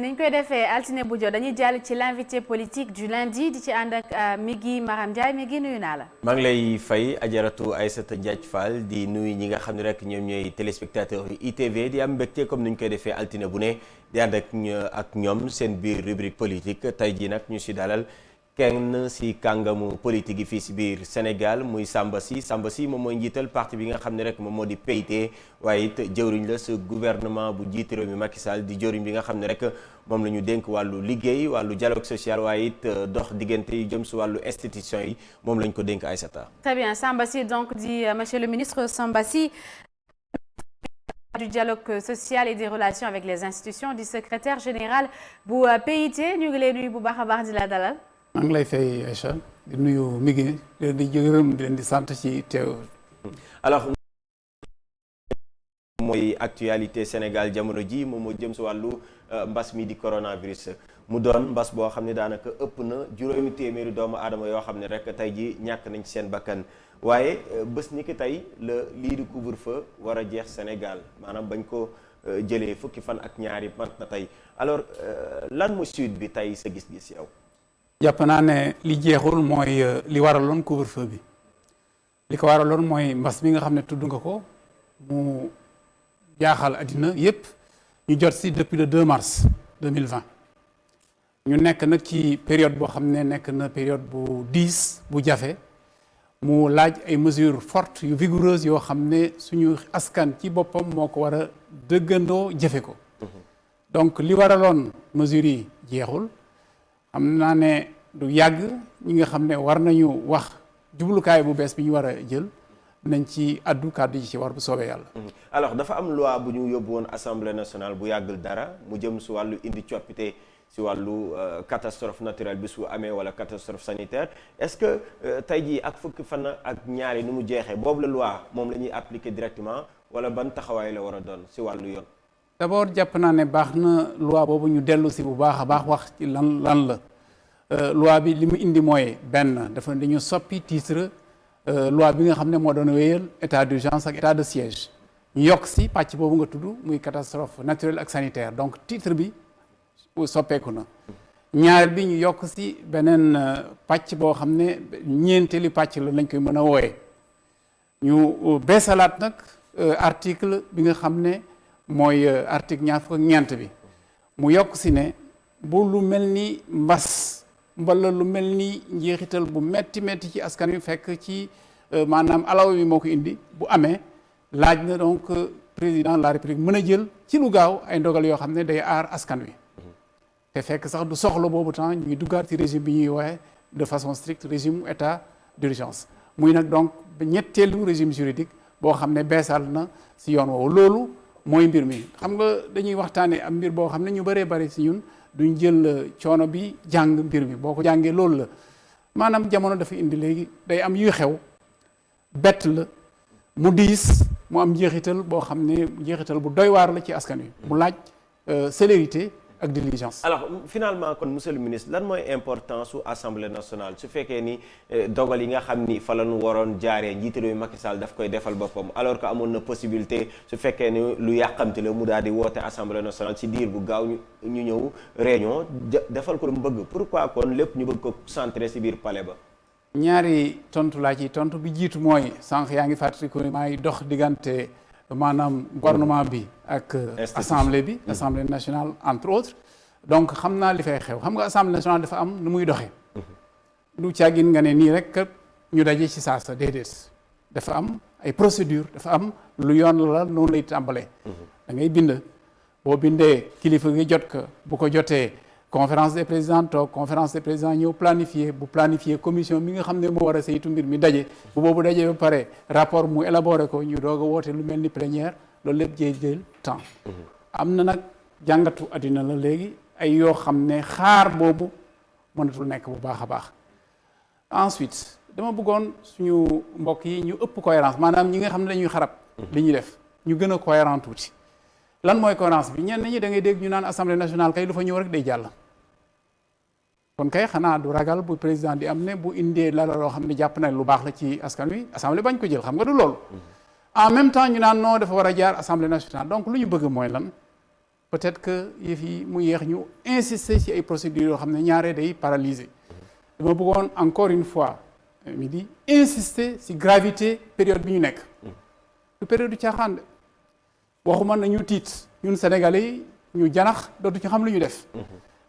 niñ koy defee altine bu jot dañuy jàll ci l'invité politique du lundi di ci ànd ak Migui Maram Ndiaye Migui nuyu naa la. maa ngi lay fay Ajaratu Aïssata Diagne Fall di nuyu ñi nga xam ne rek ñoom ñooy téléspectateurs yu ITV di am mbégte comme ni ñu koy defee altine bu ne di ànd ak ñoom seen biir rubrique politique tey jii nag ñu si dalal kenn si kàngamu politique yi fii si biir Sénégal muy Samba Sy moom mooy njiital parti bi nga xam ne rek moom moo di PIT waaye it jëwriñ la sa gouvernement bu jiite réew mi Macky Sall di jëwriñ bi nga xam ne rek moom la ñu dénk wàllu liggéey wàllu dialogue social waaye it dox diggante yi jëm si wàllu institution yi moom la ñu ko dénk Aïssata. Très bien Samba Sy donc dit monsieur le ministre Samba Sy du dialogue social et des relations avec les institutions du secrétaire général bu PIT ñu ngi lay nuyu bu baax a baax di la dalal. maa ngi lay fay Aïcha di nuyu Migui di leen di gërëm di leen di sant ci teew. alors mooy actualité Sénégal jamono ji moom moo jëm si wàllu mbas mi di coronavirus mu doon mbas boo xam ne daanaka ëpp na juróomi téeméeri doomu aadama yoo xam ne rek tey ji ñàkk nañ ci seen bakkan waaye bés ni ki tey la lii di couvre-feu war a jeex Sénégal maanaam bañ ko jëlee fukki fan ak ñaari mat na tey alors lan mooy suite bi tey sa gis-gis yow. jàpp naa ne li jeexul mooy li waraloon couvre-feu bi li ko waraloon mooy mbas mi nga xam ne tudd nga ko mu jaaxal àddina yépp ñu jot si depuis le 2 mars 2020 ñu nekk nag ci période boo xam ne nekk na période bu diis bu jafe mu laaj ay mesures fortes yu vigoureuses yoo xam ne suñu askan ci boppam moo ko war a dëggandoo jëfe ko donc li waraloon mesures yi jeexul xam naa ne du yàgg ñi nga xam ne war nañu wax jublukaay bu bees bi ñu war a jël nañ ci addu kàddu yi ci war bu soobee yàlla. alors dafa am loi bu ñu yóbbu woon assemblée nationale bu yàggul dara mu jëm si wàllu indi coppite si wàllu catastrophe naturelle bi su amee wala catastrophe sanitaire est-ce que tey jii ak fukki fan ak ñaari ni mu jeexee boobu la loi moom la ñuy appliquer directement wala ban taxawaay la war a doon si wàllu yoon. d'abord jàpp naa ne baax na loi boobu ñu dellu si bu baax a baax wax ci lan la. loi bi li mu indi mooy benn dafa dañu soppi titre loi bi nga xam ne moo doon wéyal état d'urgence ak état de siège ñu yokk si pàcc boobu nga tudd muy catastrophe naturelle ak sanitaire donc titre bi soppeeku na ñaar bi ñu yokk si beneen pàcc boo xam ne ñeenteeli pàcc la lañ koy mën a wooye ñu beesalaat nag article bi nga xam ne mooy article ñaar fukk ak ñeent bi mu yokk si ne bu lu mel ni mbas mbala lu mel ni njeexital bu metti ci askan wi fekk ci maanaam alaw bi moo ko indi bu amee laaj na donc président de la république mën a jël ci lu gaaw ay ndogal yoo xam ne day aar askan wi te fekk sax du soxla boobu temps ñu ngi duggaat ci régime bi ñuy woowe de façon stricte régime état d'urgence muy nag donc ñetteelu régime juridique boo xam ne beesal na si yoon woowu loolu mooy mbir mi xam nga dañuy waxtaane am mbir boo xam ne ñu bëree bëri si ñun duñ jël coono bi jàng mbir mi boo ko jàngee loolu la maanaam jamono dafa indi léegi day am yuy xew bett la mu diis mu am njeexital boo xam ne njeexital bu doy waar la ci askan wi mu laaj célérité ak diligence. alors finalement kon monsieur le ministre lan mooy importance su assemblée nationale su fekkee ni dogal yi nga xam ni fa la ñu waroon jaaree njiitu réew mi Macky Sall daf koy defal boppam alors que amoon na possibilité su fekkee ni lu yàqamti la mu daal di woote assemblée nationale ci diir bu gaaw ñu ñëw réunion defal ko lu mu bëgg pourquoi kon lépp ñu bëgg ko centré ci biir palais ba. ñaari tontu laa ci tontu bi jiitu mooy sànq yaa ngi fàttaliku ne maa ngi dox diggante. maanaam gouvernement bi ak assemblée bi assemblée nationale entre autres donc xam naa li fay xew xam nga assemblée nationale dafa am nu muy doxee du càggin nga ne nii rek ñu daje ci saasa déedéet dafa am ay procédure dafa am lu yoon la noonu lay tàmbalee da ngay bind boo bindee kilifa gi jot ko bu ko jotee conférence des présidents toog conférence des présidents ñëw planifier bu planifier commission mi nga xam ne moo war a saytu mbir mi daje bu boobu daje ba pare rapport mu élaboré ko ñu doog a woote lu mel ni plénière loolu lépp jël temps am na nag jàngatu àddina la léegi ay yoo xam ne xaar boobu mënatul nekk bu baax a baax ensuite dama bëggoon suñu mbokk yi ñu ëpp cohérence maanaam ñi nga xam ne dañuy xarab li ñuy def ñu gën a cohérent tuuti lan mooy cohérence bi ñenn ñi da ngay dégg ñu naan assemblée nationale kay lu fa ñëw rek day jàll kon kay xanaa du ragal bu président di am ne bu indee la loo xam ne jàpp na lu baax la ci askan wi assemblée bañ ko jël xam nga du loolu en même temps ñu naan non dafa war a jaar assemblée nationale donc lu ñu bëgg mooy lan peut-être que yëf yi mu yéex ñu insister ci ay procédures yoo xam ne ñaaree day paralyser dama bëggoon encore une fois mi di insister ci gravité période bi ñu nekk du période du caaxaan waxuma na ñu tiit ñun Sénégalais yi ñu janax dootu ci xam lu ñu def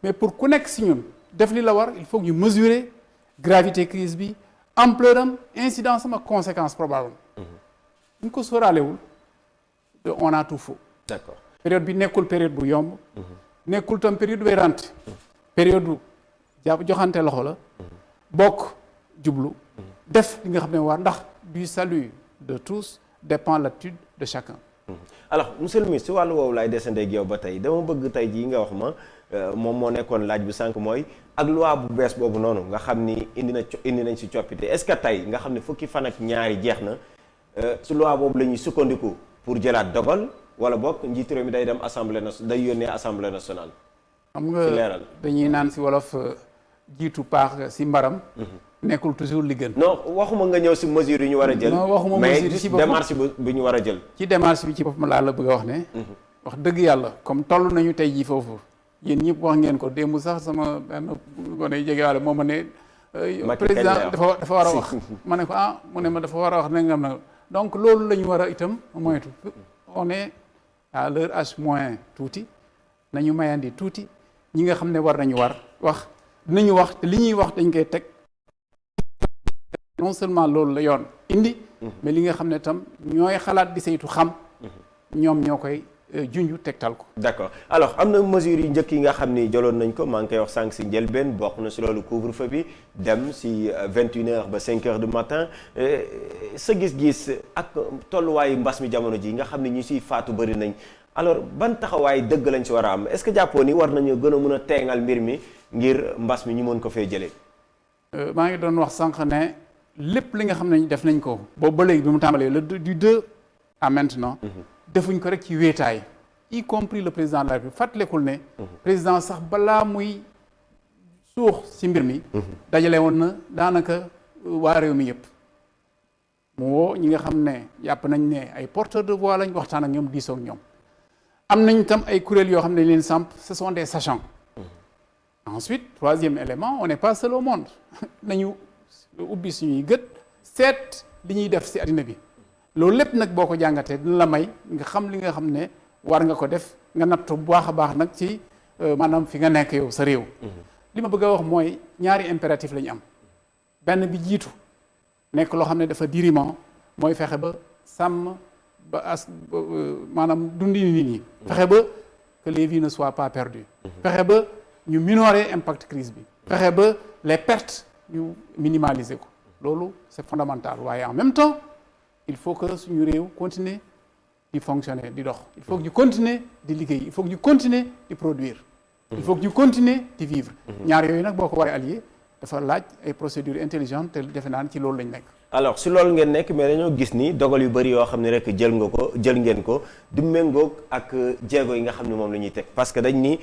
mais pour ku nekk ci ñun def li la war il faut que ñu mesurer gravité crise bi ampleur am incidence am ak conséquence probable ñu ko sóoraalewul on a tout faux. D'accord. Période bi nekkul période bu yomb nekkul tam période bu rente période bu joxante loxo la bokk jublu def li nga xam ne war ndax du salut de tous dépend l'attitude de chacun. Alors monsieur le ministre si wàllu woowu laay descendre ak yow ba tey dama bëgg tey jii nga wax ma moom moo nekkoon laaj bi sànq mooy ak loi bu bees boobu noonu nga xam ni indi nañ si coppite est-ce que tey nga xam ne fukki fan ak ñaari jeex na su loi boobu la ñuy sukkandiku pour jëlaat dogal wala bokk njiitu réew mi day dem assemblée nationale day yónnee assemblée nationale. xam nga dañuy naan si wolof jiitu paax si mbaram. nekkul toujours li gën. non waxuma nga ñëw si mesure yi ñu war a jël. non waxuma mesure yi si boppam mais démarche bi ñu war a jël. ci démarche bi ci boppam laa la bëgg a wax ne. wax dëgg yàlla comme toll nañu tey jii foofu yéen ñëpp wax ngeen ko démb sax sama benn gone yi jege waale moo ma ne. président dafa war a wax. ma ne ko mu ne ma dafa war a wax ne nga na donc loolu la ñu war a itam moytu on est à l'heure H moins tuuti nañu mayandi tuuti ñi nga xam ne war nañu wax dinañu wax te li ñuy wax dañ koy teg non seulement loolu la yoon indi mais li nga xam ne tam ñooy xalaat di saytu xam ñoom ñoo koy junju tegtal ko. d'accord alors am na mesures yi njëkk yi nga xam ni jëloon nañ ko maa ngi koy wax sànq si njëlbeen bokk na si loolu couvre-feu bi dem si 21h ba 5h du matin sa gis-gis ak tolluwaayu mbas mi jamono ji nga xam ne ñu siy faatu bëri nañ alors ban taxawaay dëgg lañ si war a am est-ce que jàppoo ni war nañu gën a mën a teengal mbir mi ngir mbas mi ñu mën ko fee jëlee. maa ngi doon wax sànq ne lépp li nga xam ne def nañ ko boobu ba léegi bi mu tàmbalee du 2 à maintenant. defuñ ko rek ci wéetaay y compris le président de la République fàttalekul ne président sax balaa muy suux ci mbir mi dajale woon na daanaka waa réew mi yëpp mu woo ñi nga xam ne yàpp nañ ne ay porteurs de voix lañ waxtaan ak ñoom diisoo ak ñoom am nañ tam ay kuréel yoo xam ne leen samp ce sont des sachants ensuite troisième élément on n'est pas seul au monde nañu ubbi suñuy gët seet li ñuy def ci àddina bi loolu lépp nag boo ko jàngatee dina la may nga xam li nga xam ne war nga ko def nga natt bu baax a baax nag ci maanaam fi nga nekk yow sa réew. li ma bëgg a wax mooy ñaari impératif la ñu am benn bi jiitu nekk loo xam ne dafa dirimant mooy fexe ba sàmm ba maanaam dundi nit ñi. fexe ba que les vies ne soient pas perdues. fexe ba ñu minorer impact crise bi. fexe ba les pertes ñu minimaliser ko loolu c'est fondamental waaye en même temps. il faut que suñu réew continuer di fonctionner di dox il faut que ñu continuer di liggéey il faut que ñu continuer di produire il faut que ñu continuer di vivre ñaar yooyu nag boo ko waree allier dafa laaj ay procédures intelligentes te defe naa ci loolu lañ nekk. alors si loolu ngeen nekk mais dañoo gis ni dogal yu bëri yoo xam ne rek jël ngeen ko du méngoog ak jéego yi nga xam ne moom la ñuy teg parce que dañ ni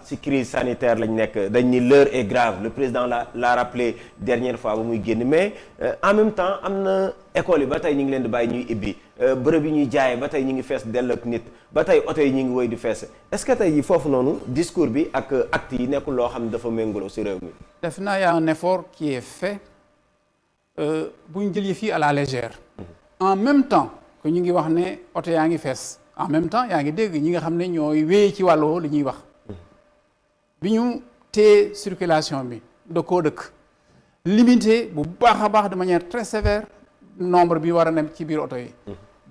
si crise sanitaire lañ nekk dañ ni l'heure est grave le président l'a rappelé dernière fois ba muy génn mais en même temps am na école yi ba tey ñu ngi leen di bàyyi ñuy ibbi bërëb yi ñuy jaayee ba tey ñu ngi fees dell ak nit ba tey oto yi ñu ngi woy di fees est-ce que tey foofu noonu discours bi ak acte yi nekkul loo xam ne dafa méngaloo si réew mi. def naa y a un effort qui est fait. bu ñu jëlee fii à la légère en même temps que ñu ngi wax ne oto yaa ngi fees en même temps yaa ngi dégg ñi nga xam ne ñooy wéy ci wàllu li ñuy wax bi ñu téye circulation bi dëkkoo dëkk limité bu baax a baax de manière très sévère nombre bi war a nem ci biir oto yi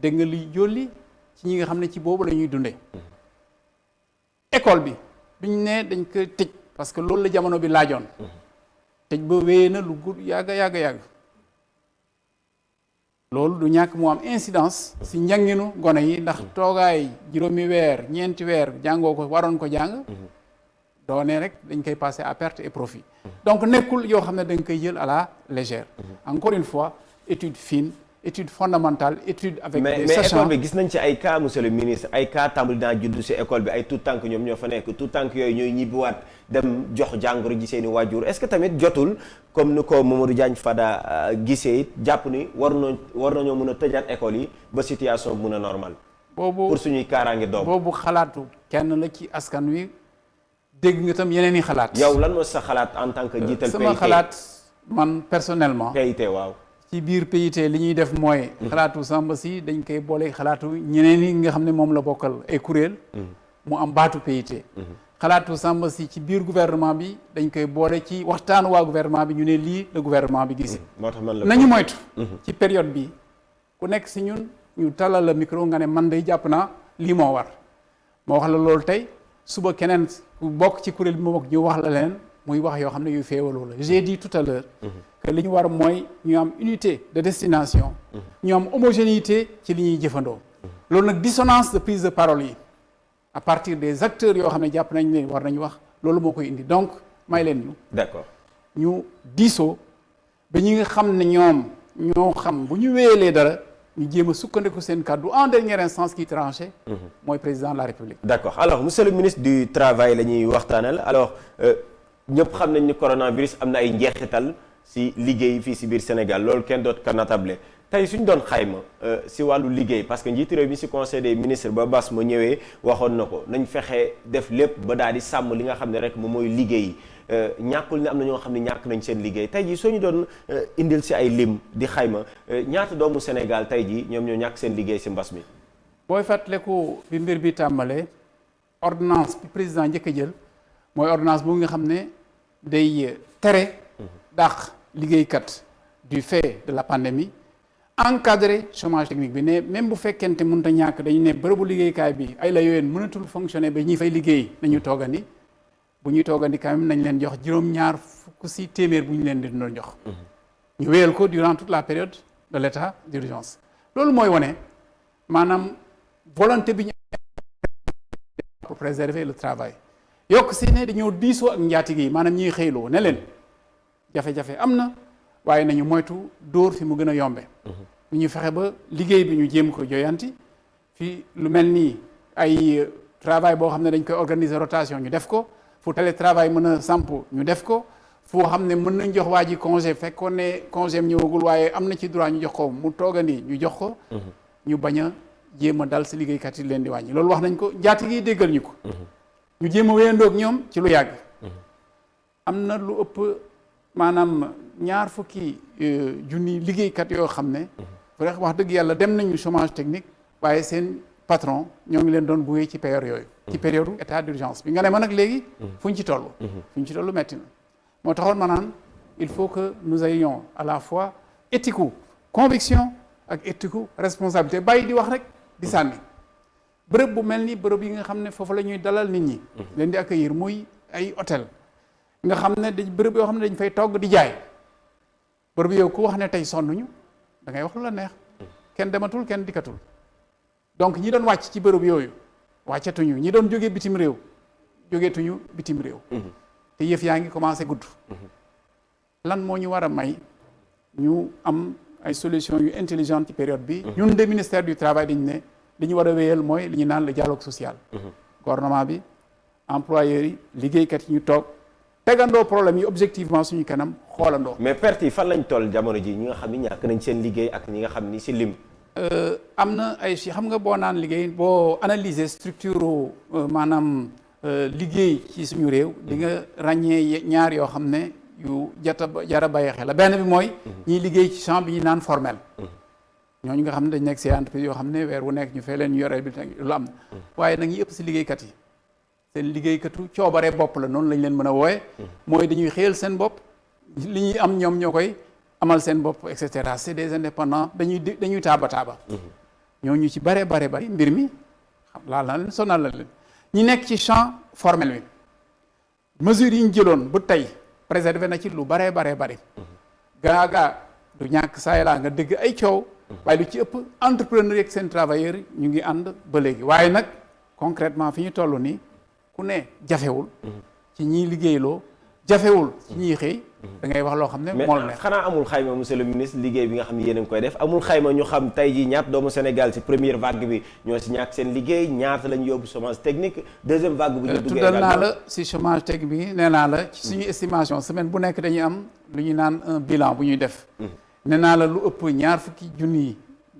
dégg nga li jolli ci ñi nga xam ne ci boobu la ñuy dundee école bi ñu ne dañ ko tëj parce que loolu la jamono bi laajoon tëj ba wéyee na lu gudd yàgg loolu du ñàkk mu am incidence si njànginu gone yi ndax toogaay juróomi weer ñeenti weer jàngoo ko waroon ko jàng doone rek dañ koy passer à perte et profit donc nekkul yoo xam ne dañ koy jël à la légère encore une fois étude fine étude fondamentale étude avec des sachants mais école bi gis nañ ci ay cas monsieur le ministre ay cas tàmbali naa juddu si école bi ay tout tànk ñoom ñoo fa nekk tout tànk yooyu ñooy ñibbiwaat dem jox jàngoro ji seeni waajur est-ce que tamit jotul comme ni ko Mamadou Diagne Fada gisee it jàpp ni war nañoo mën a tëjaat école yi ba situation bu mën a normal boobu pour suñuy kaaraange doom boobu xalaatu kenn la ci askan wi dégg nga tam yeneen i xalaat. yow lan moo sa xalaat en tant que jiital PIT? sama xalaat man personnellement. PIT waaw. ci biir PIT li ñuy def mooy. xalaatu Samba Sy dañ koy boole xalaatu ñeneen yi nga xam ne moom la bokkal ay kuréel. mu am baatu PIT. xalaatu Samba Sy ci biir gouvernement bi dañ koy boole ci waxtaanu waa gouvernement bi ñu ne lii la gouvernement bi gis. moo tax man la nañu moytu. ci période bi ku nekk si ñun ñu talal la micro nga ne man day jàpp naa lii moo war moo wax la loolu tey suba keneen ku bokk ci kuréel bi ma bokk ñu wax la leen muy wax yoo xam ne yu féewaloo la j'ai dit tout à l'heure que li ñu war mooy ñu am unité de destination. ñu am homogénéité ci li ñuy jëfandoo. loolu nag dissonance de prise de parole yi. à partir des acteurs yoo xam ne jàpp nañ leen war nañu wax loolu moo koy indi donc may leen ñu. d'accord ñu diisoo ba ñi nga xam ne ñoom ñoo xam bu ñu wéyalee dara ñu jéem a sukkandiku seen kàddu en dernière instance qui tranché. mooy président de la République. d'accord alors monsieur le ministre du travail la ñuy waxtaanal alors ñëpp xam nañ ni coronavirus am na ay njeexital si liggéey fii si biir Sénégal loolu kenn doot ko natable tey suñ doon xayma si wàllu liggéey parce que njiitu réew mi si conseil des ministres ba Bass ma ñëwee waxoon na ko nañ fexe def lépp ba daal di sàmm li nga xam ne rek moom mooy liggéey ñàkkul ne am na ñoo xam ne ñàkk nañ seen liggéey tey jii soo ñu doon indil si ay lim di xayma ñaata doomu Sénégal tey jii ñoom ñoo ñàkk seen liggéey si mbas mi. booy fàttaliku bi mbir bi tàmbalee ordonnance bi président njëkk a jël mooy ordonnance bu nga xam ne day tere dàq liggéeykat du fait de la pandémie. encadrer chômage technique bi ne même bu fekkente mënut a ñàkk dañu ne bërëbu liggéeykaay bi ay la yoween mënatul fonctionner ba ñi fay liggéey nañu toogandi bu ñuy toogandi quand même nañ leen jox juróom-ñaar fukk si téeméer bu ñu leen di doon jox. ñu wéyal ko durant toute la période de l'état d'urgence. loolu mooy wane maanaam volonté bi ñu pour préserver le travail yokk si ne dañoo diisoo ak njaatige yi maanaam ñuy xëyloo ne leen jafe-jafe am na. waaye nañu moytu dóor fi mu gën a yombe ñu fexe ba liggéey bi ñu jéem ko joyanti fi lu mel nii ay travail boo xam ne dañ koy organiser rotation ñu def ko fu télétravail mën a samp ñu def ko foo xam ne mën nañ jox waa ji congé fekkoon ne congé am ñëwagul waaye am na ci droit ñu jox ko mu toogandi ñu jox ko ñu bañ a jéem a dal si liggéeykat yi leen di wàññi loolu wax nañ ko njaati gi déggal ñu ko ñu jéem a wéyandoog ñoom ci lu yàgg am na lu ëpp maanaam ñaar fukki junni liggéeykat yoo xam ne wax dëgg yàlla dem nañu chômage technique waaye seen patron ñoo ngi leen doon buwee ci période yooyu ci période état d'urgence bi nga ne ma nag léegi fu ñu ci toll metti na moo taxoon ma naan il faut que nous ayons à la fois éthique conviction ak éthique responsabilité bàyyi di wax rek di sànni bërëb bu mel ni bërëb yi nga xam ne foofu la ñuy dalal nit ñi leen di accueillir muy ay hôtel nga xam ne dañ bërëb yoo xam ne dañ fay togg di jaay bërëb yow ku wax ne tey sonnuñu da ngay wax lu la neex kenn dematul kenn dikkatul donc ñi doon wàcc ci bërëb yooyu wàccatuñu ñi doon jógee bitim réew jógeetuñu bitim réew te yëf yaa ngi commencé gudd lan moo ñu war a may ñu am ay solution yu intelligente ci période bi ñun de ministère du travail dañ ne li ñu war a wéyal mooy li ñu naan le dialogue social gouvernement bi employeurs yi liggéeykat yi ñu toog tegandoo problème yi objectivement suñu kanam xoolandoo. mais perte yi fan lañ toll jamono ji ñi nga xam ni ñàkk nañ seen liggéey ak ñi nga xam ni si lim. am na ay xam nga boo naan liggéey boo analyser structure maanaam liggéey ci suñu réew. di nga ràññee ñaar yoo xam ne yu jara bàyyi xel la benn bi mooy. ñiy liggéey ci champ bi ñu naan formel. ñooñu nga xam ne dañ nekk si entreprise yoo xam ne weer wu nekk ñu fay leen ñu yore bi lu am na waaye nag ñi ëpp si liggéeykat yi. seen liggéeykatu coobare bopp la noonu lañ leen mën a wooye mooy dañuy xëyal seen bopp li ñuy am ñoom ñoo koy amal seen bopp et cetera c'est des indépendants dañuy taaba ñooñu ci bare bari mbir mi xam laal na leen sonal la leen ñi nekk ci champ formel bi mesures yi ñu jëloon bu tey préservé na ci lu bari gaa du ñàkk saa laa nga dégg ay coow waaye lu ci ëpp entrepreneur ak seen travailleurs ñu ngi ànd ba léegi waaye nag concrètement fi ñu toll nii ku ne jafewul ci ñiy liggéeyloo jafewul ci ñiy xëy da ngay wax loo xam ne moo la neex xanaa amul xayma monsieur le ministre liggéey bi nga xam ne yéen a ngi koy def amul xayma ñu xam tey jii ñaata doomu Sénégal ci première vague bi ñoo si ñàkk seen liggéey ñaata lañ yóbbu chômage technique deuxième vague bi ñu duggee tuddal naa la si chômage technique bi nee naa la ci suñu estimation semaine bu nekk dañuy am lu ñuy naan un bilan bu ñuy def nee naa la lu ëpp ñaar fukki junni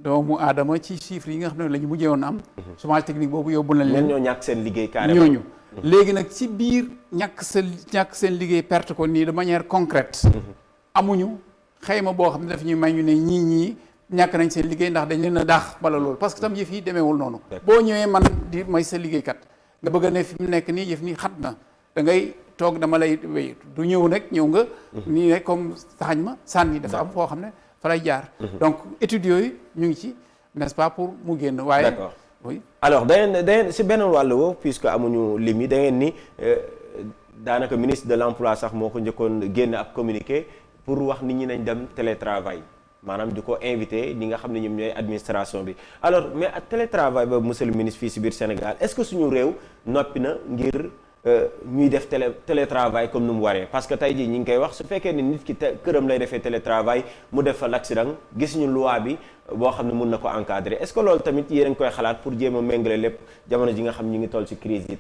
doomu aadama ci chiffres yi nga xam ne la ñu mujjee woon am. chômage technique boobu yóbbu nañ leen. ñoo ñàkk seen liggéey carrément ñooñu. léegi nag ci biir ñàkk seen liggéey perte ko nii de manière concrète. amuñu xayma boo xam ne daf ñuy may ñu ne ñii ñàkk nañ seen liggéey ndax dañ leen a daax wala loolu parce que tam yëf yi demeewul noonu. boo ñëwee man di may sa liggéeykat nga bëgg a ne fi mu nekk nii yëf nii xat na da ngay toog dama lay wéy du ñëw rek ñëw nga. nii rek comme saxañ ma sànni dafa am foo xam ne fa lay jaar. donc études yooyu ñu ngi ci n'est-ce pas pour mu génn waaye. d'accord oui. alors da ngeen si benn wàll woo puisque amuñu lim yi da ngeen ni daanaka ministre de l'emploi sax moo ko njëkkoon génn ab communiqué pour wax nit ñi nañ dem télétravail maanaam di ko invité ñi nga xam ne ñoom ñooy administration bi alors mais ak télétravail boobu monsieur le ministre fii si biir Sénégal est-ce que suñu réew noppi na ngir ñuy def télétravail comme nu mu waree parce que tey jii ñi ngi koy wax su fekkee ne nit ki këram lay defee télétravail mu def fa l'accident gis ñu loi bi boo xam ne mun na ko encadrer est-ce que loolu tamit yéen a ngi koy xalaat pour jéem a méngale lépp jamono ji nga xam ñu ngi toll ci crise yi.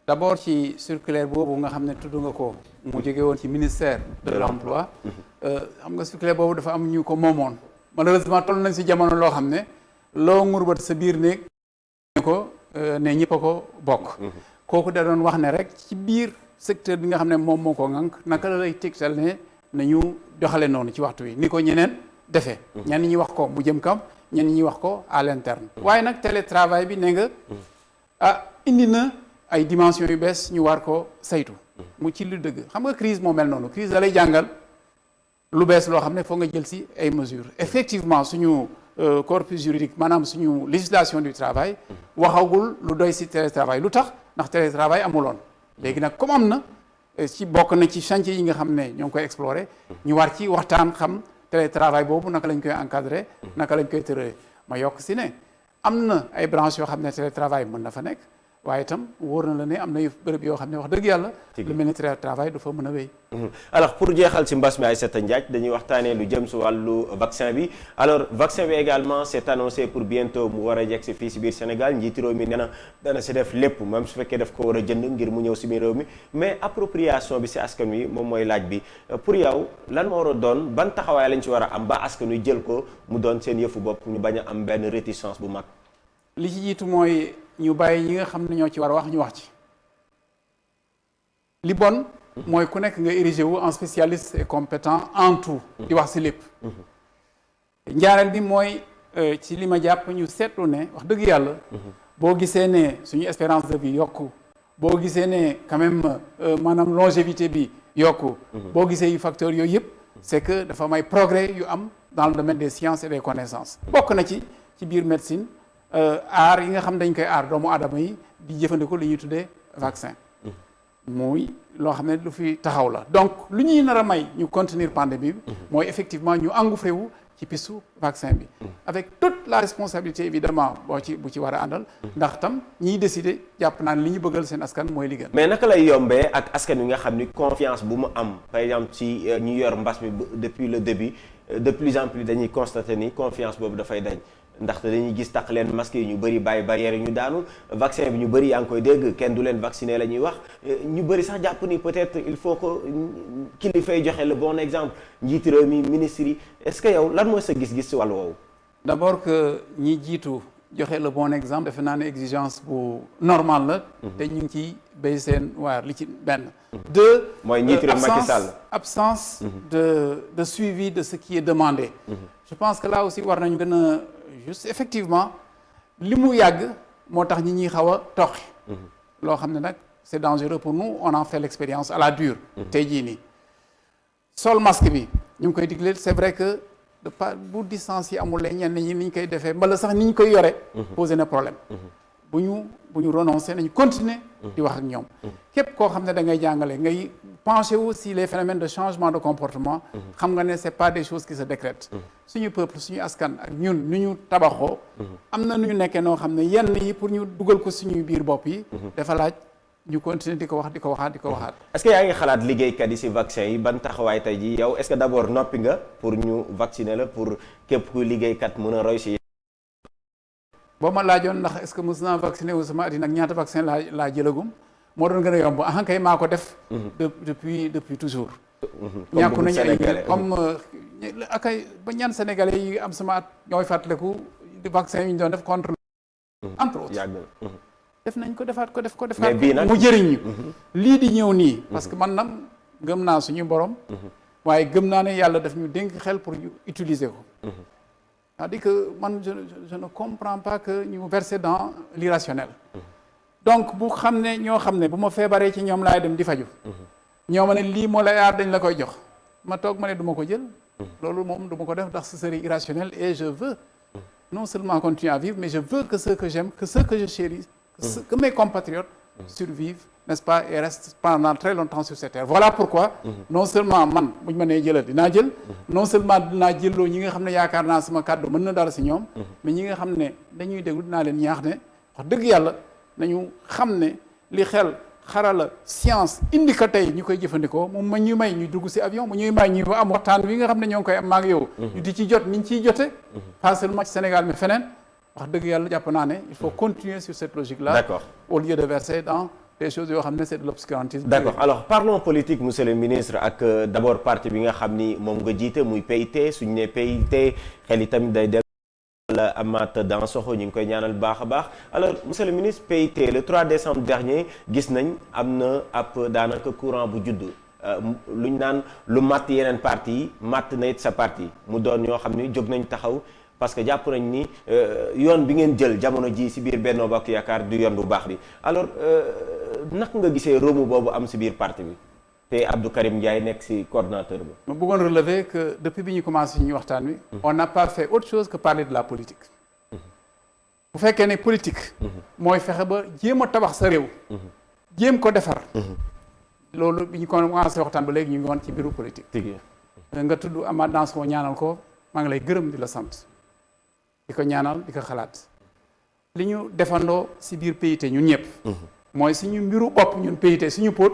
d'abord ci circulaire boobu nga xam ne tudd nga ko mu jóge woon ci ministère de l'emploi xam nga circulaire boobu dafa am ñu ko moomoon malheureusement toll nañ si jamono loo xam ne loo ngurbat sa biir néeg ko ne ñëpp a ko bokk kooku da doon wax ne rek ci biir secteur bi nga xam ne moom moo ko ŋànk naka la lay tegtal ne nañu doxale noonu ci waxtu wi ni ko ñeneen defee ñenn ñi wax ko mu jëm kam ñenn ñi wax ko à l'interne waaye nag télétravail bi ne nga indi na ay dimensions yu bees ñu war ko saytu mu ci lu dëgg xam nga crise moo mel noonu crise da lay jàngal lu bees loo xam ne foog nga jël si ay mesures effectivement suñu corpus juridique maanaam suñu législation du travail waxagul lu doy si télétravail lu tax ndax télétravail amuloon léegi nag comme am na ci bokk na ci chantier yi nga xam ne ñoo ngi koy explorer ñu war ci waxtaan xam télétravail boobu naka lañ koy encadrer naka lañ koy tëralee ma yokk si ne am na ay branches yoo xam ne télétravail mën na fa nekk waaye itam wóor na la ne am na bërëb yoo xam ne wax dëgg yàlla lu mel ni télétravail du fa mën a wéy. alors pour jeexal ci mbas mi Aïssata Ndiaye dañuy waxtaanee lu jëm si wàllu vaccin bi alors vaccin bi également c'est annoncé pour bientôt mu war a yegg si fii si biir Sénégal njiitu réew mi nee na dana si def lépp même su fekkee daf ko war a jënd ngir mu ñëw si biir réew mi mais appropriation bi si askan wi moom mooy laaj bi pour yow lan moo war a doon ban taxawaay lañ ci war a am ba askan wi jël ko mu doon seen yëfu bopp ñu bañ a am benn réticence bu mag. li ci jiitu mooy ñu bàyyi ñi nga xam ne ñoo ci war a wax ñu wax ci li bon mooy ku nekk nga érigé wu en spécialiste et compétent en tout di wax si lépp ñaareel bi mooy ci li ma jàpp ñu seetlu ne wax dëgg yàlla boo gisee ne suñu espérance de vie yokku boo gisee ne quand même maanaam longévité bi yokku boo gisee yu facteurs yooyu yëpp c'est que dafa may progrès yu am dans le domaine des sciences et des connaissances bokk na ci biir médecine aar yi nga xam dañ koy aar doomu aadama yi di jëfandikoo li ñuy tuddee vaccin muy loo xam ne lu fi taxaw la donc lu ñuy nar a may ñu contenir pandémie bi mooy effectivement ñu engouffré wu ci pistu vaccin bi avec toute la responsabilité évidemment bu ci war a àndal ndax tam ñiy décider jàpp naa ne li ñu bëggal seen askan mooy li gën mais naka lay yombee ak askan wi nga xam ni confiance bu mu am par exemple ci ñu yor mbas mi depuis le début de plus en plus dañuy constater ni confiance boobu dafay dañ ndaxte dañuy gis tax leen masque yi ñu bëri bàyyi barrière yi ñu daanul vaccin bi ñu bëri yaa ngi koy dégg kenn du leen vacciner la ñuy wax ñu bëri sax jàpp ni peut-être il faut que kilifay joxe le bon exemple njiitu réew mi ministre yi est-ce que yow lan mooy sa gis-gis ci wàllu woowu. d'abord que ñi jiitu joxe le bon exemple defe naa ne exigence bu normal la. te ñu ngi ciy béy seen waar li ci benn. deux mooy njiitu réew Macky Sall absence de suivi de ce qui est demandé. je pense que là aussi war nañu gën a juste effectivement li mu yàgg moo tax ñi ñuy xaw a toqi loo xam ne nag c'est dangereux pour nous on en fait l'expérience à la dure tey jii nii sol masque bi ñu ngi koy digle c'est vrai que de pas bu distance yi amul ñenn ñi ni ñu koy defee mbala sax ni ñu koy yore posé na problème bu ñu renoncer nañu continuer di wax ak ñoom képp koo xam ne da ngay jàngale ngay pencher aussi les phénomènes de changement de comportement xam nga ne c'est pas des choses qui se décrètent suñu peuple suñu askan ak ñun nu ñu tabaxoo am na nu ñu nekkee noo xam ne yenn yi pour ñu dugal ko suñuy biir bopp yi dafa laaj ñu continuer di ko wax di ko waxaat est-ce que yaa ngi xalaat liggéeykat yi ci vaccin yi ban taxawaay tey ji yow est-ce que d'abord noppi nga pour ñu vacciner la pour képp kuy liggéeykat mën a roy ci boo ma laajoon ndax est-ce que mos naa vacciné wu sama àddina ak ñaata vaccin laa jëlagum moo doon gën a yomb kay maa ko def depuis toujours ñàkku nañu ay comme akay ba ñaan sénégalais yi am sama at ñooy fàttaliku di vaccin yi ñu doon def contre entre autres def nañ ko defaat ko mais bii nag mu jëriñ ñu lii di ñëw nii parce que man nag gëm naa suñu borom waaye gëm naa ne yàlla daf ñu dénk xel pour ñu utiliser ko c'est-à-dire que man je ne comprends pas que ñu verser dans l'irrationnel donc bu xam ne ñoo xam ne bu ma feebaree ci ñoom laay dem di faju ñoo ma ne lii moo la yaar dañ la koy jox ma toog ma ne du ma ko jël loolu moom du ma ko def ndax ce serait irrationnel et je veux non seulement continuer à vivre mais je veux que ceux que j'aime que ceux que je chéris que mes compatriotes survivent n'est-ce pas et restent pendant très longtemps sur cette terre voilà pourquoi non seulement man buñ ma nee jëlal dinaa jël non seulement dinaa jëlloo ñi nga xam ne yaakaar naa sama kàddu mën na dara si ñoom mais ñi nga xam ne dañuy déglu dinaa leen ñaax ne wax dëgg yàlla nañu xam ne li xel xarala science indi ko tey ñu koy jëfandikoo moom ma ñu may ñu dugg si avion mu ñuy may ñu am waxtaan wi nga xam ne ñoo ngi koy am maag yow ñu di ci jot ni ñu ciy jote pas seulement ci Sénégal mais feneen wax dëgg yàlla jàpp naa ne il faut continuer sur cette logique là d'accord au lieu de verser dans des choses yoo xam ne c'est de l'obscurantisme d'accord alors parlons politique monsieur le ministre ak d'abord parti bi nga xam ni moom nga jiite muy PIT suñu ne PIT xel yi tamit day dem la Amath Dansokho ñu ngi koy ñaanal baax a baax alors monsieur le ministre PIT le 3 décembre dernier gis nañ am na ab daanaka courant bu judd lu ñu naan lu matt yeneen parti yi matt na it sa parti mu doon ñoo xam ni jóg nañ taxaw parce que jàpp nañ ni yoon bi ngeen jël jamono ji ci biir Benno Bokk Yaakaar du yoon bu baax bi alors naka nga gisee romu boobu am ci biir parti bi te Abdou Karim Ndiaye nekk ci coordonnateur bi. ma bëggoon relever que depuis bi ñu commencé ñu waxtaan wi. on n'a pas fait autre chose que parler de la politique. bu fekkee ne politique. mooy fexe ba jéem a tabax sa réew. jéem ko defar. loolu bi ñu commencé waxtaan ba léegi ñu ngi woon ci biiru politique. nga tudd Amath Dansokho ñaanal ko maa ngi lay gërëm di la sant. di ko ñaanal di ko xalaat. li ñu defandoo ci biir PIT ñun ñëpp. mooy suñu mbiru bopp ñun PIT suñu póot.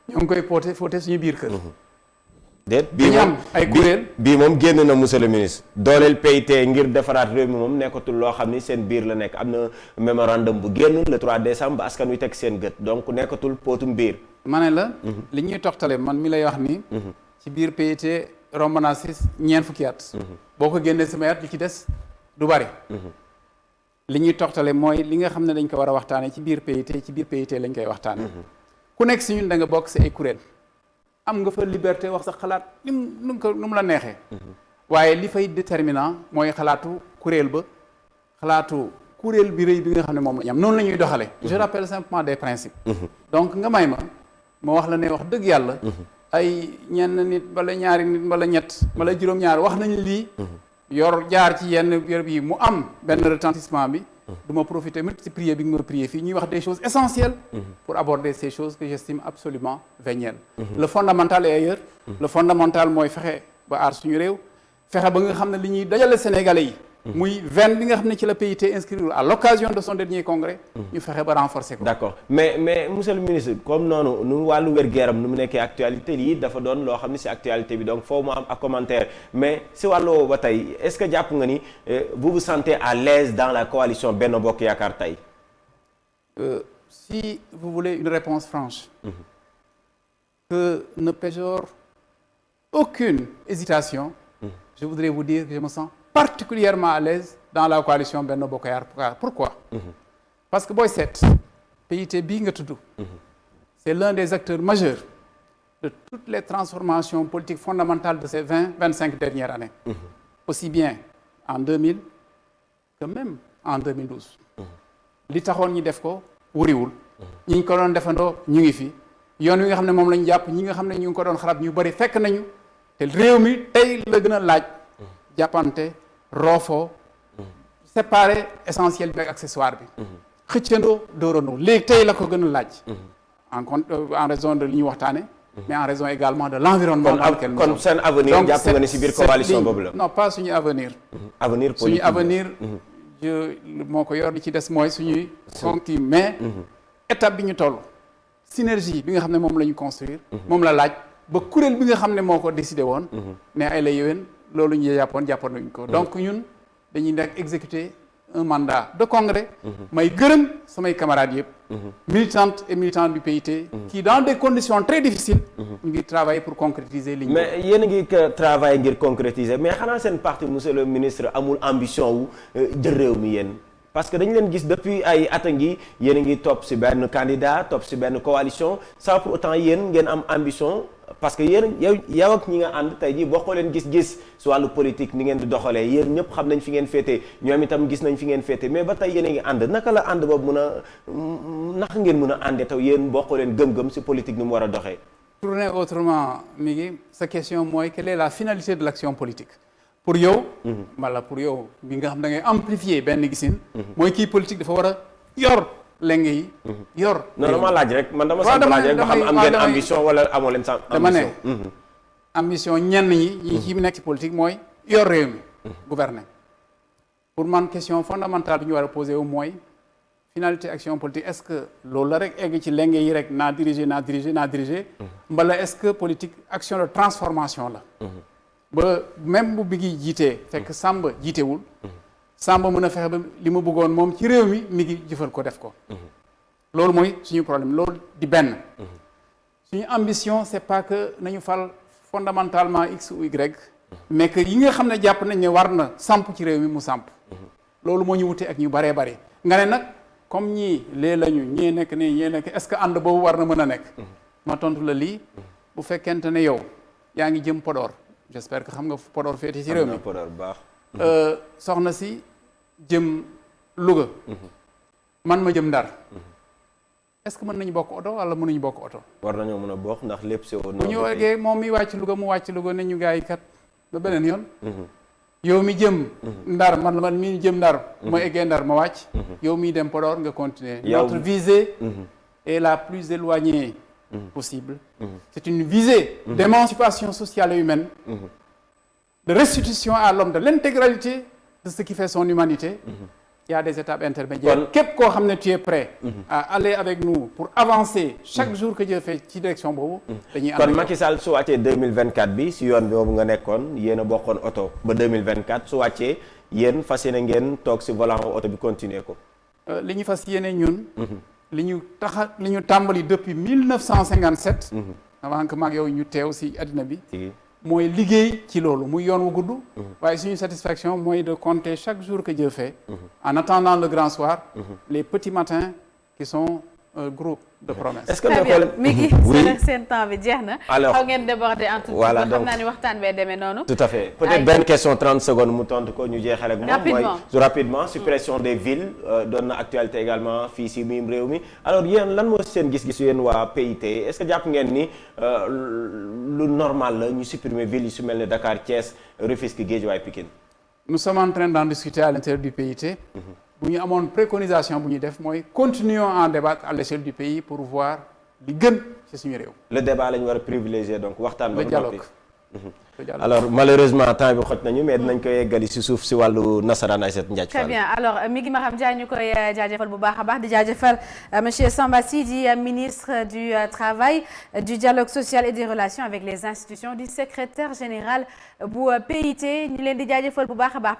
ñoo ngi koy fóote suñu biir kër. déet bii moom ay kuréel bii moom génn na monsieur le ministre dooleel PIT ngir defaraat réew mi moom nekkatul loo xam ni seen biir la nekk am na mémorandum bu génn le 3 décembre ba askan wi teg seen gët donc nekkatul póotum biir. ma ne la. li ñuy toxtale man mi lay wax ni. ci biir PIT romb naa si ñeent fukki at. boo ko génnee sama at li ci des du bari. li ñuy toxtale mooy li nga xam ne dañ ko war a waxtaanee ci biir PIT lañ koy waxtaanee. ku nekk si ñun da nga bokk si ay kuréel am nga fa liberté wax sa xalaat nu mu la neexee waaye li fay déterminant mooy xalaatu kuréel ba xalaatu kuréel bi rëy bi nga xam ne moom la ñu am noonu la ñuy doxale je rappelle simplement des principes donc nga may ma wax la ne wax dëgg yàlla ay ñenn nit bala ñaari nit bala ñett bala juróom-ñaar wax nañ lii yor jaar ci yenn béréb yi mu am benn retentissement bi du ma profiter ci prier bi nga ma prier fii ñuy wax des choses essentielles pour aborder ces choses que j'estime absolument vénielles le fondamental est ailleurs le fondamental mooy fexe ba aar suñu réew fexe ba nga xam ne li ñuy dajale sénégalais yi muy veine bi nga xam ne ci la PIT inscrire à l'occasion de son dernier congrès ñu fexe ba renforcer ko. d'accord mais monsieur le ministre comme noonu nu wàllu wér-gu-yaram nu mu nekkee actualité lii dafa doon loo xam ne ci actualité bi donc foofu mu am ak commentaire mais ci wàllu ba tey est-ce que jàpp nga ni vous vous sentez à l'aise dans la coalition Benno Bokk Yaakaar tey. Si vous voulez une réponse franche. Que ne péjore aucune hésitation. Je voudrais vous dire que je me sens particulièrement à l'aise dans la coalition Benno Bokk Yaakaar. Pourquoi? Parce que booy seet PIT bii nga tudd. C'est l'un des acteurs majeurs de toutes les transformations politiques fondamentales de ces 20-25 dernières années. Aussi bien en 2000 que même en 2012. li taxoon ñi def ko wuriwul. ñi ko doon defandoo ñu ngi fi. yoon wi nga xam ne moom lañu jàpp ñi nga xam ne ñu ngi ko doon xarab ñu bari fekk nañu te réew mi tey la gën a laaj jàppante roofoo séparer essentiel bi ak accessoire bi xëccandoo dóorandoo léegi tey la ko gën a laaj en raison de li ñuy waxtaane mais en raison également de l'environnement dans lequel kon seen avenir jàpp nga ni ci biir coalition boobu la non pas suñu avenir avenir politique suñu avenir moo ko yor li ci des mooy suñuy conquis mais étape bi ñu toll synergie bi nga xam ne moom la ñu construire moom la laaj ba kuréel bi nga xam ne moo ko décidé woon ne ay la yéwén loolu ñu jàppoon nañu ko donc ñun dañuy nekk exécuter un mandat de congrès may gërëm samay camarades yëpp militantes et militants du PIT qui dans des conditions très difficiles ñu ngi travailler pour concrétiser li ñu mais yéen a ngi travailler ngir concrétiser mais xanaa seen parti monsieur le ministre amul ambition wu jël réew mi yéen parce que dañu leen gis depuis ay at a ngi yéen a ngi topp ci benn candidat topp ci benn coalition sans pour autant yéen ngeen am ambition parce que yéen yow ak ñi nga ànd tey jii bokkoo leen gis-gis su wàllu politique ni ngeen di doxalee yéen ñëpp xam nañ fi ngeen féete ñoom itam gis nañ fi ngeen féete mais ba tey yéen a ngi ànd naka la ànd boobu naka ngeen mën a àndee taw yéen bokkoo leen gëm-gëm ci politique ni mu war a doxee. Tourner autrement mi ngi sa question mooy quelle est la finalité de l'action politique pour yow. wala pour yow bi nga xam da ngay amplifier benn gisin. mooy kii politique dafa war a yor. lenge yi yor. non dama laaj rek man dama samp laaj rek ba xam am ngeen ambition wala amoo leen ambition. dama ne ambition ñenn ñi ci nekk ci politique mooy yor réew mi. gouverner pour man question fondamentale bi ñu war a poser wu mooy finalité action politique est-ce que loolu la rek egg ci lenge yi rek naa diriger. mbala est-ce que politique action de transformation la. ba même bu bi ngi jiitee fekk Samba jiitewul. Samba mën a fexe ba li mu bëggoon moom ci réew mi ngi jëfal ko def ko. loolu mooy suñu problème loolu di benn. suñu ambition c'est pas que nañu fal fondamentalement X ou Y. mais que yi nga xam ne jàpp nañ ne war na samp ci réew mi mu samp. loolu moo ñu wute ak ñu baree bari nga ne nag comme ñii lee lañu ñee nekk nii ñee nekk est-ce que ànd boobu war na mën a nekk. ma tontu la lii bu fekkente ne yow yaa ngi jëm Podor j'espère que xam nga Podor féete ci réew mi Podor baax. soxna si jëm Louga man ma jëm Ndar est-ce que mën nañu bokk oto wala mënuñu bokk oto. war nañoo mën a bokk ndax lépp si woon. bu ñu eggee moom mi wàcc Louga mu wàcc Louga ne ñu gars yi kat ba beneen yoon. yow mi jëm Ndar man mi jëm Ndar. ma eggee Ndar ma wàcc. yow mi dem Podor nga continuer. notre visée est la plus éloignée possible. C'est une visée d'émancipation sociale et humaine. De restitution à l'homme de l'intégralité de ce qui fait son humanité. Il y a des étapes intermédiaires. képp koo xam ne tu es prêt à aller avec nous pour avancer chaque jour que Dieu fait ci direction boobu. dañuy ànd kon Macky Sall su wàccee 2024 bi si yoon boobu nga nekkoon yéen a bokkoon oto ba 2024 su wàccee yéen fas yéene ngeen toog si volant oto bi continuer ko. li ñu fas yéene ñun. li ñu tàmbali depuis 1957. avant que maag yow ñu teew si addina bi. mooy liggéey ci loolu muy yoon wu gudd. waaye suñu satisfaction mooy de compter chaque jour que Dieu fait. en attendant le grand soir. les petits matins qui sont un groupe de promesses. est-ce que mi ngi seen temps bi jeex na. alors xaw ngeen déborder en tout cas. voilà xam naa ni waxtaan bee demee noonu. tout à fait peut-être benn question 30 secondes mu tontu ko ñu jeexal ak moom. mooy rapidement suppression des villes doon na actualité également fii si miim réew mi alors yéen lan moo seen gis-gis yéen waa PIT est-ce que jàpp ngeen ni lu normal la ñu supprimer villes yi su mel ne Dakar Thiès Rufisque Guédiawaye Pikine. nous sommes en train d'en discuter à l'intérieur du PIT. bu ñu amoon préconisation bu ñu def mooy continuons à en débattre à l'échelle du pays pour voir li gën ci suñu réew. le débat la ñu war a privilégier donc waxtaan ba le dialogue. alors malheureusement temps bi xoj nañu mais dinañ ko yeggali si suuf si wàllu nasaraan Aïssatou Ndiaye Fall. très bien alors mi ngi ma xam Ndiaye ñu koy jaajëfal bu baax a baax di jaajëfal monsieur Samba Sy di ministre du travail du dialogue social et des relations avec les institutions du secrétaire général bu PIT ñu leen di jaajëfal bu baax a baax.